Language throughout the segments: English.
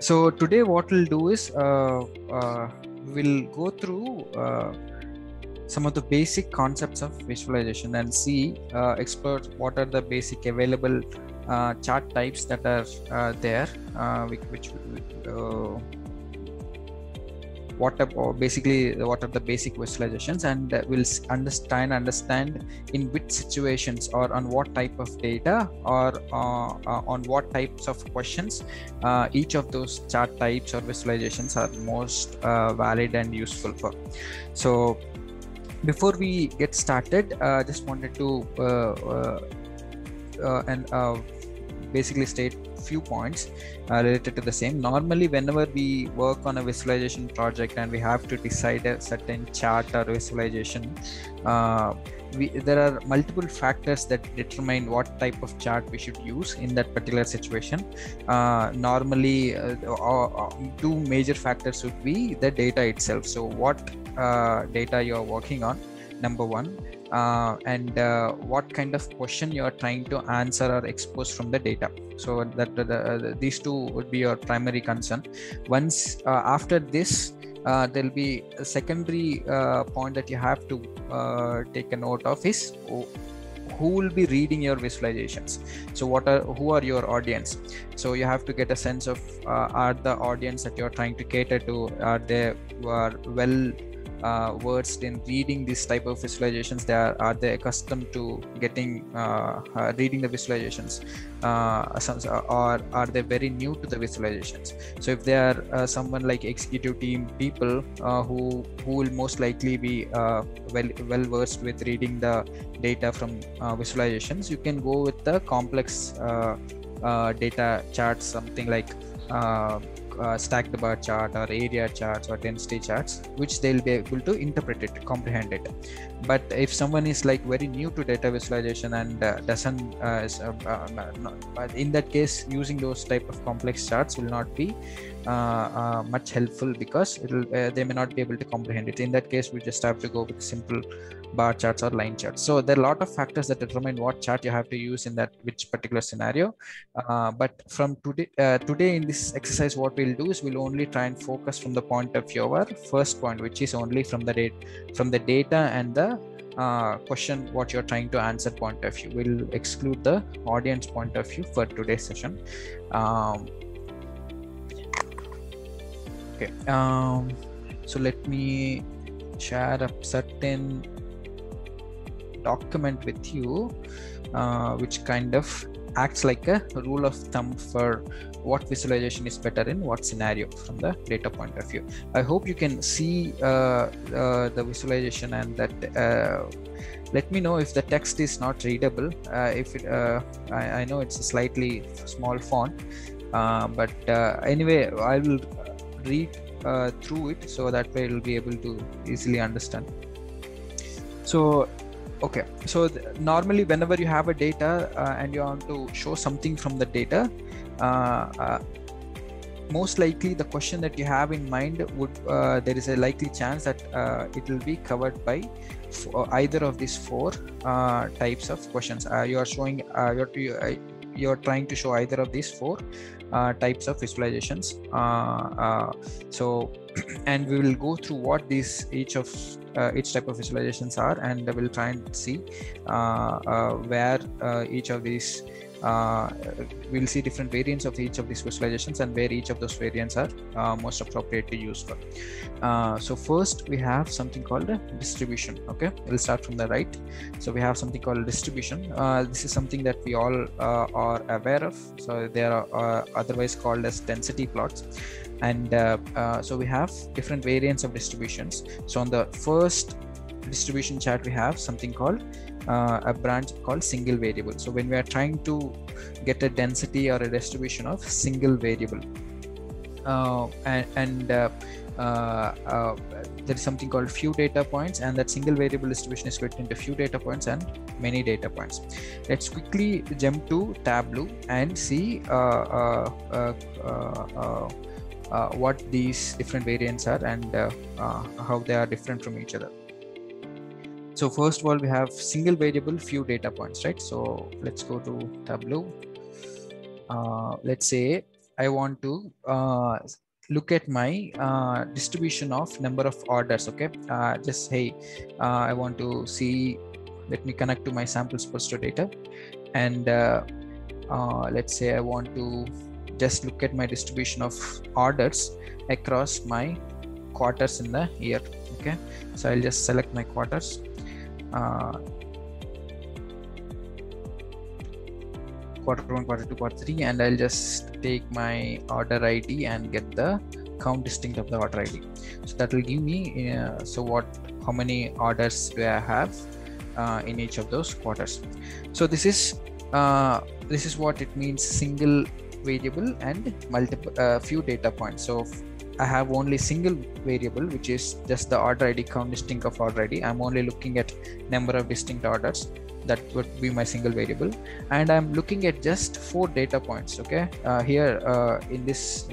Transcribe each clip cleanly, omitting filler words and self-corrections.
So today what we'll do is we'll go through some of the basic concepts of visualization and see explore what are the basic available chart types that are there, which what are the basic visualizations, and we'll understand in which situations or on what type of data or on what types of questions each of those chart types or visualizations are most valid and useful for. So before we get started, just wanted to basically state few points related to the same. Normally, whenever we work on a visualization project and we have to decide a certain chart or visualization, there are multiple factors that determine what type of chart we should use in that particular situation. Normally, two major factors would be the data itself. So what data you are working on, number one, and what kind of question you are trying to answer or expose from the data. So that these two would be your primary concern. Once after this, there'll be a secondary point that you have to take a note of is who will be reading your visualizations. So who are your audience? So you have to get a sense of are the audience that you're trying to cater to, are they well versed in reading this type of visualizations? Are they accustomed to getting reading the visualizations, or are they very new to the visualizations? So if they are someone like executive team people who will most likely be well versed with reading the data from visualizations, you can go with the complex data charts, something like stacked bar chart or area charts or density charts, which they'll be able to interpret it, comprehend it. But if someone is like very new to data visualization and doesn't in that case, using those type of complex charts will not be much helpful, because they may not be able to comprehend it. In that case, we just have to go with simple bar charts or line charts. So there are a lot of factors that determine what chart you have to use in that which particular scenario. But from today in this exercise, what we'll do is we'll only try and focus from the point of view of our first point, which is only from the data and the question what you're trying to answer point of view. We'll exclude the audience point of view for today's session. Okay, so let me share a certain document with you, which kind of acts like a rule of thumb for what visualization is better in what scenario from the data point of view. I hope you can see the visualization, and that let me know if the text is not readable. If it, I know it's a slightly small font, but anyway, I will read through it, so that way you'll be able to easily understand. So okay, so normally whenever you have a data and you want to show something from the data, most likely the question that you have in mind would there is a likely chance that it will be covered by either of these four types of questions. You are showing you're trying to show either of these four types of visualizations. So and we will go through what each type of visualizations are, and we'll try and see where each of these we'll see different variants of each of these visualizations and where each of those variants are most appropriately used for. So first we have something called a distribution. Okay, we'll start from the right. So we have something called distribution. This is something that we all are aware of. So they are otherwise called as density plots. And so we have different variants of distributions. So on the first distribution chart, we have something called a branch called single variable. So when we are trying to get a density or a distribution of single variable, there is something called few data points, and that single variable distribution is split into few data points and many data points. Let's quickly jump to Tableau and see what these different variants are and how they are different from each other. So first of all, we have single variable, few data points, right? So let's go to Tableau. Let's say I want to look at my distribution of number of orders. Okay, just hey, I want to see, let me connect to my samples per store data, and let's say I want to just look at my distribution of orders across my quarters in the year. Okay, so I'll just select my quarters, quarter 1, quarter 2, quarter 3, and I'll just take my order ID and get the count distinct of the order ID. So that will give me how many orders do I have in each of those quarters. So this is what it means, single variable and multiple few data points. So I have only single variable, which is just the order ID, count distinct of order ID. I'm only looking at number of distinct orders. That would be my single variable, and I'm looking at just 4 data points. Okay, here in this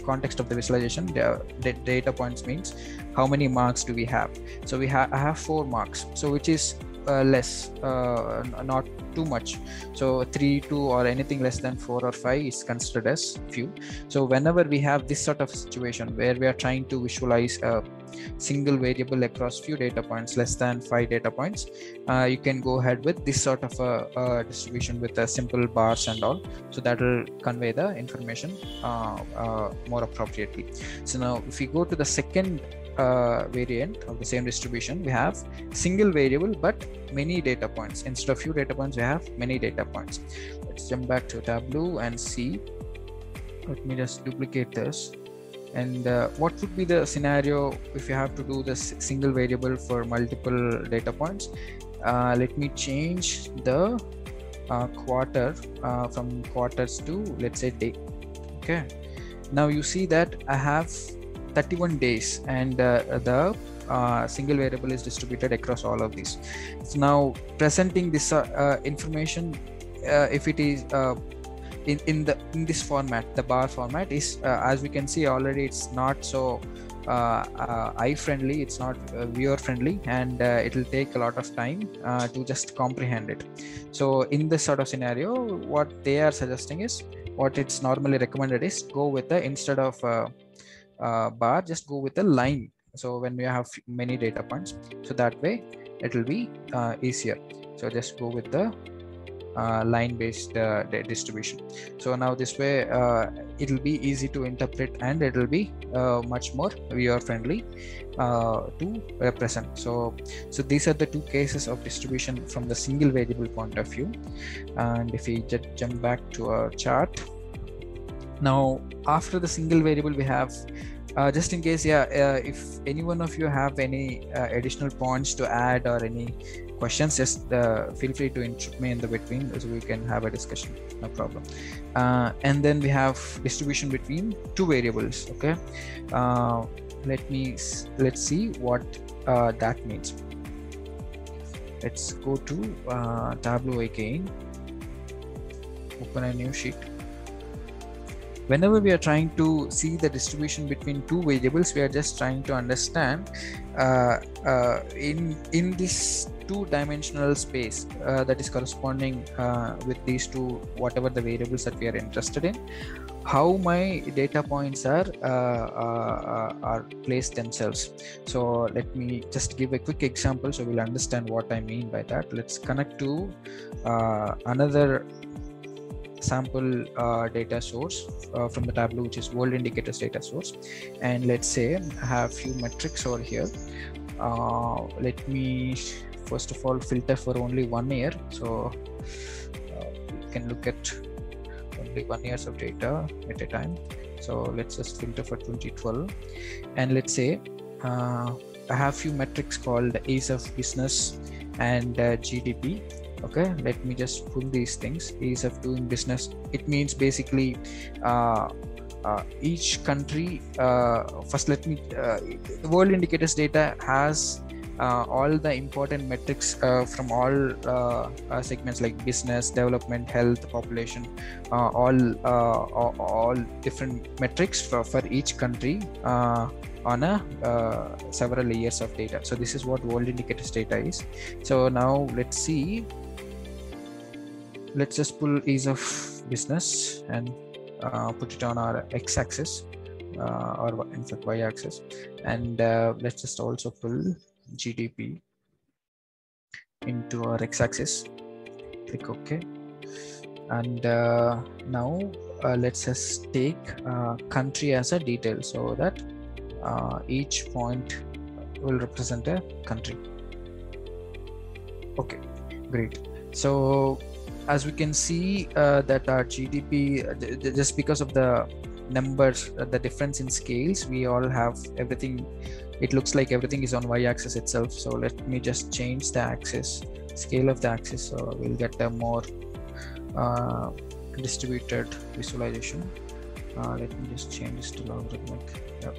context of the visualization, the data points means how many marks do we have. So I have 4 marks, so which is less, not too much. So 3, 2, or anything less than 4 or 5 is considered as few. So whenever we have this sort of situation where we are trying to visualize a single variable across few data points, less than 5 data points, you can go ahead with this sort of a distribution with a simple bars and all. So that will convey the information more appropriately. So now if we go to the second variant of the same distribution, we have single variable but many data points. Instead of few data points, we have many data points. Let's jump back to Tableau and see. Let me just duplicate this. And what would be the scenario if you have to do this single variable for multiple data points? Let me change the quarter from quarters to, let's say, day. Okay, now you see that I have 31 days, and the single variable is distributed across all of these. So now presenting this information, if it is in this format, the bar format is, as we can see already, it's not so eye friendly, it's not viewer friendly, and it will take a lot of time to just comprehend it. So in this sort of scenario, what they are suggesting is, what it's normally recommended is, go with the, instead of bar, just go with a line. So when we have many data points, so that way it will be easier. So just go with the line-based distribution. So now this way it will be easy to interpret, and it will be much more viewer-friendly to represent. So these are the 2 cases of distribution from the single variable point of view. And if we just jump back to our chart, now after the single variable, we have just in case, if any one of you have any additional points to add or any questions, just feel free to interrupt me in the between, so we can have a discussion, no problem. And then we have distribution between 2 variables. Okay, let's see what that means. Let's go to Tableau again, open a new sheet. Whenever we are trying to see the distribution between 2 variables, we are just trying to understand in this 2-dimensional space that is corresponding with these 2, whatever the variables that we are interested in, how my data points are placed themselves. So let me just give a quick example so we'll understand what I mean by that. Let's connect to another sample data source from the Tableau, which is world indicators data source, and let's say I have few metrics over here. Let me first of all filter for only 1 year, so you can look at only 1 year of data at a time. So let's just filter for 2012, and let's say I have few metrics called ease of business and GDP. Okay, let me just pull these things. Ease of doing business, it means basically each country, first let me the world indicators data has all the important metrics from all segments like business, development, health, population, all different metrics for each country on a several layers of data. So this is what world indicators data is. So now let's see, let's just pull ease of business, and put it on our x-axis or in fact y-axis, and let's just also pull GDP into our x-axis. Click OK, and now let's just take country as a detail, so that each point will represent a country. Okay, great. So as we can see that our GDP, just because of the numbers, the difference in scales, we all have everything. It looks like everything is on y-axis itself. So let me just change the axis, scale of the axis, so we'll get a more distributed visualization. Let me just change this to logarithmic. Yep.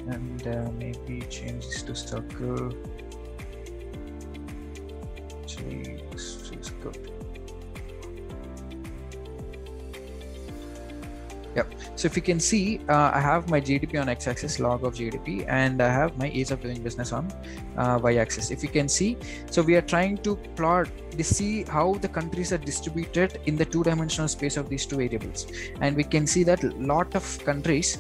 And maybe change this to circle. Actually, this is good. Yep. So if you can see, I have my GDP on x-axis, log of GDP, and I have my ease of doing business on y-axis. If you can see, so we are trying to plot to see how the countries are distributed in the two-dimensional space of these two variables, and we can see that a lot of countries.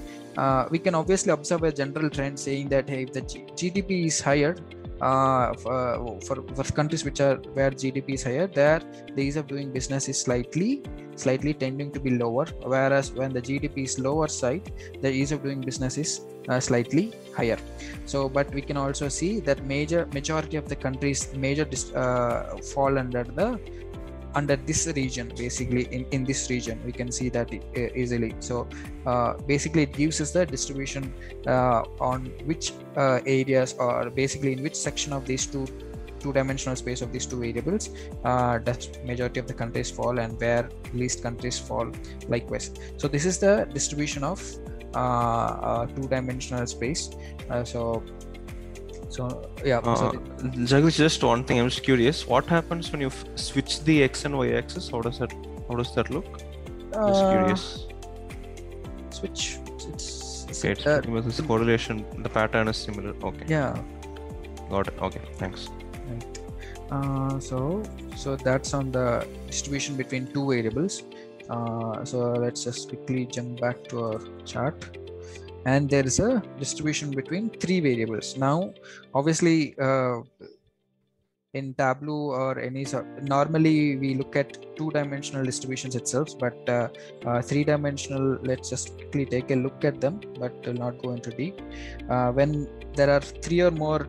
We can obviously observe a general trend saying that, hey, if the GDP is higher, for countries where GDP is higher, there the ease of doing business is slightly tending to be lower, whereas when the GDP is lower side, the ease of doing business is slightly higher. So but we can also see that majority of the countries fall under this region. Basically in this region we can see that easily. So basically it gives us the distribution on which areas, or basically in which section of these two-dimensional space of these two variables does majority of the countries fall, and where least countries fall likewise. So this is the distribution of two-dimensional space. So yeah. Jagdish, just one thing, I'm just curious, what happens when you switch the x and y axis? How does that look? Just curious. Switch. Okay, it's pretty much this correlation. The pattern is similar. Okay. Yeah. Got it. Okay. Thanks. Right. So that's on the distribution between two variables. So let's just quickly jump back to our chart. And there is a distribution between three variables. Now, obviously, in Tableau or any normally we look at two-dimensional distributions itself, but three-dimensional, let's just quickly take a look at them, but will not go into deep. When there are three or more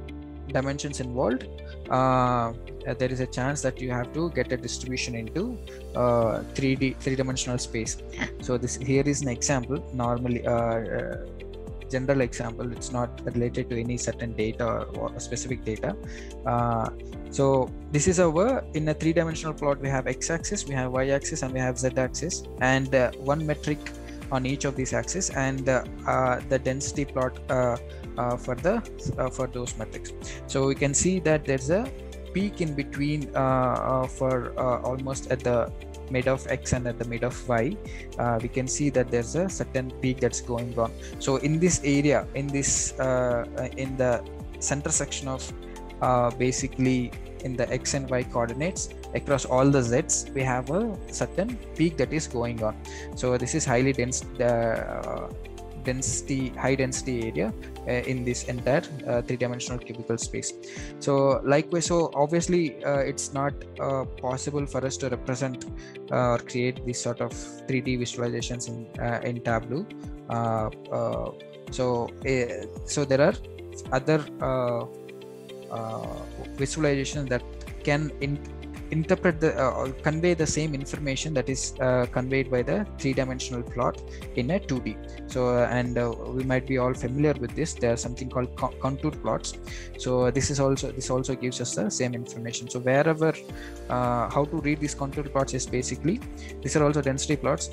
dimensions involved, there is a chance that you have to get a distribution into three-dimensional space. So this here is an example. Normally, general example, it's not related to any certain data or specific data. So this is our, in a three-dimensional plot, we have x-axis, we have y-axis, and we have z-axis, and one metric on each of these axes, and the density plot for those metrics. So we can see that there's a peak in between for almost at the mid of x and at the mid of y. We can see that there's a certain peak that's going on. So in this area, in this in the center section of basically in the x and y coordinates across all the z's, we have a certain peak that is going on. So this is highly dense high density area in this entire three-dimensional cubical space. So likewise, so obviously it's not possible for us to represent or create this sort of 3D visualizations in Tableau. So there are other visualizations that can interpret the convey the same information that is conveyed by the three-dimensional plot in a 2D. So and we might be all familiar with this. There's something called contour plots. So this also gives us the same information. So wherever how to read these contour plots is basically, these are also density plots.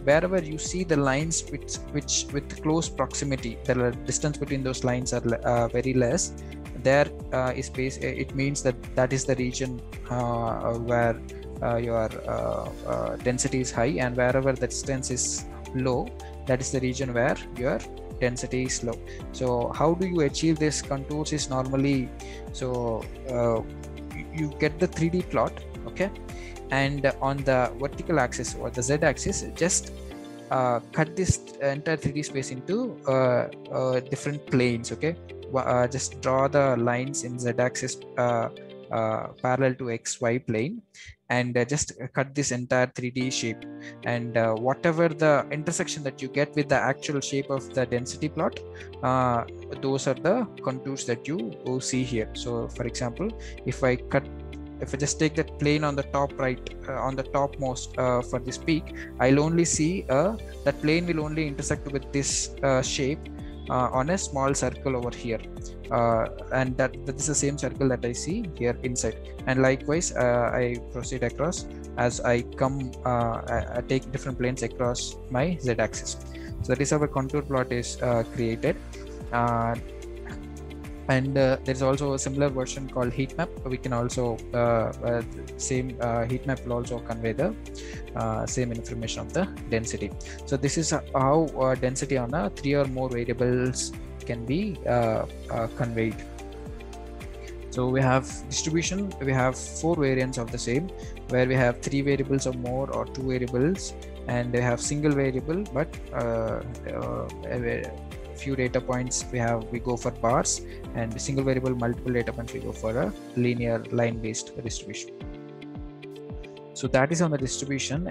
Wherever you see the lines which with close proximity, the distance between those lines are very less, there is space. It means that is the region where your density is high, and wherever the distance is low, that is the region where your density is low. So how do you achieve this contours is normally, so you get the 3D plot, okay, and on the vertical axis or the Z axis, just cut this entire 3D space into different planes. Okay, just draw the lines in Z axis parallel to XY plane, and just cut this entire 3D shape, and whatever the intersection that you get with the actual shape of the density plot, those are the contours that you see here. So for example, if I just take that plane on the top right, on the topmost for this peak, I'll only see that plane will only intersect with this shape on a small circle over here, and that is the same circle that I see here inside. And likewise, I proceed across as I come, I take different planes across my Z-axis. So that is how a contour plot is created. And there's also a similar version called heat map. We can also same heat map will also convey the same information of the density. So this is how density on 3 or more variables can be conveyed. So we have distribution, we have 4 variants of the same, where we have 3 variables or more, or 2 variables, and we have single variable, but few data points we go for bars, and single variable multiple data points we go for a linear line based distribution. So that is on the distribution.